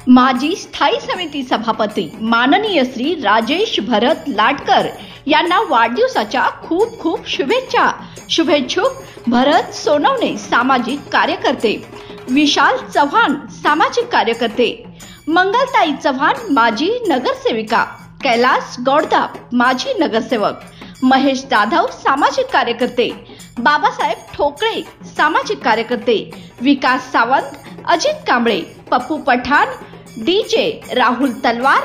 माजी स्थायी समिती सभापती माननीय श्री राजेश भरत लाटकर यांना वाढदिवसाच्या खूप खूप शुभेच्छा। शुभेच्छुक भरत सोनवणे सामाजिक कार्यकर्ते, विशाल चव्हाण सामाजिक कार्यकर्ते, मंगलताई चव्हाण माजी नगरसेविका, कैलास गौडदा माजी नगरसेवक, महेश जाधव सामाजिक कार्यकर्ते, बाबासाहेब ठोकळे सामाजिक कार्यकर्ते, विकास सावंत, अजित कांबळे, पप्पू पठाण, डीजे राहुल तलवार,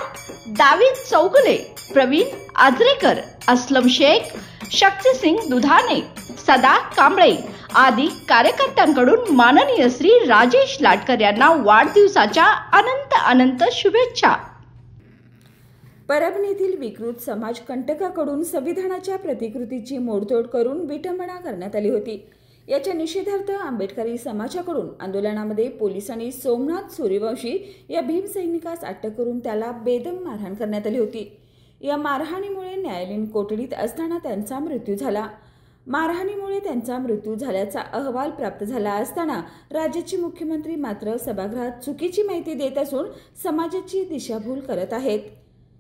दावीद चौगुले, प्रवीण आजरेकर, असलम शेख, शक्तिसिंग दुधाने, सदा कांबळे आदी कार्यकर्त्यांकडून माननीय श्री राजेश लाटकर यांना वाढदिवसाच्या अनंत अनंत शुभेच्छा। परभणीतील विकृत समाज कंटकाकडून संविधानाच्या प्रतिकृतीची मोडतोड करून विटंबना करण्यात आली होती। याच्या निषेधार्थ आंबेडकरी समाजाकडून आंदोलनामध्ये पोलिसांनी सोमनाथ सूर्यवंशी या भीमसैनिकास अटक करून त्याला बेदम मारहाण करण्यात आली होती। या मारहाणीमुळे न्यायालयीन कोठडीत असताना त्यांचा मृत्यू झाला। मारहाणीमुळे त्यांचा मृत्यू झाल्याचा अहवाल प्राप्त झाला असताना राज्याचे मुख्यमंत्री मात्र सभागृहात चुकीची माहिती देत असून समाजाची दिशाभूल करत आहेत।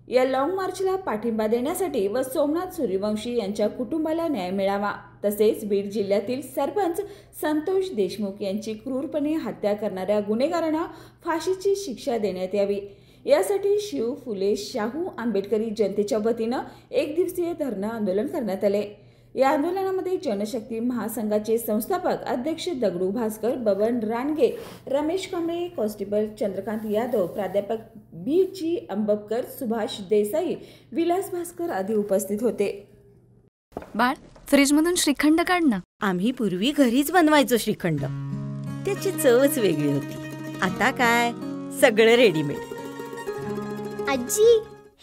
या लॉंग मार्चला पाठिंबा देण्यासाठी व सोमनाथ सूर्यवंशी यांच्या कुटुंबाला न्याय मिळावा, तसेच बीड जिल्ह्यातील सरपंच संतोष देशमुख यांची क्रूरपणे हत्या करणाऱ्या गुन्हेगारांना फाशीची शिक्षा देण्यात यावी, यासाठी शिव फुले शाहू आंबेडकरी जनतेच्या वतीनं एक दिवसीय धरणं आंदोलन करण्यात आले। या आंदोलनामध्ये जनशक्ती महासंघाचे संस्थापक अध्यक्ष दगडू भास्कर, बबन रानगे, रमेश कांबळे, कॉन्स्टेबल चंद्रकांत यादव, प्राध्यापक बी.जी. अंबकर, सुभाष देसाई, विलास भास्कर आदी उपस्थित होते। बाळ, फ्रीजमधून श्रीखंड काढ ना। आम्ही पूर्वी घरीच बनवायचो श्रीखंड, त्याची चवच वेगळी होती। आता काय सगळं रेडीमेड। आजी,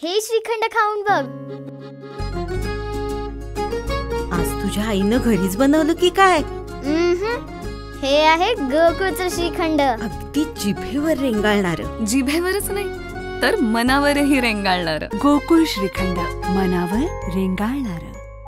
हे श्रीखंड खाऊन बघ। आज तुझ्या आईनं घरीच बनवलं की काय? हे आहे गोकुळचं श्रीखंड, अगदी जिभेवर रेंगाळणार। जिभेवरच नाही तर मनावरही रेंगाळणार। गोकुळ श्रीखंड, मनावर रेंगाळणार।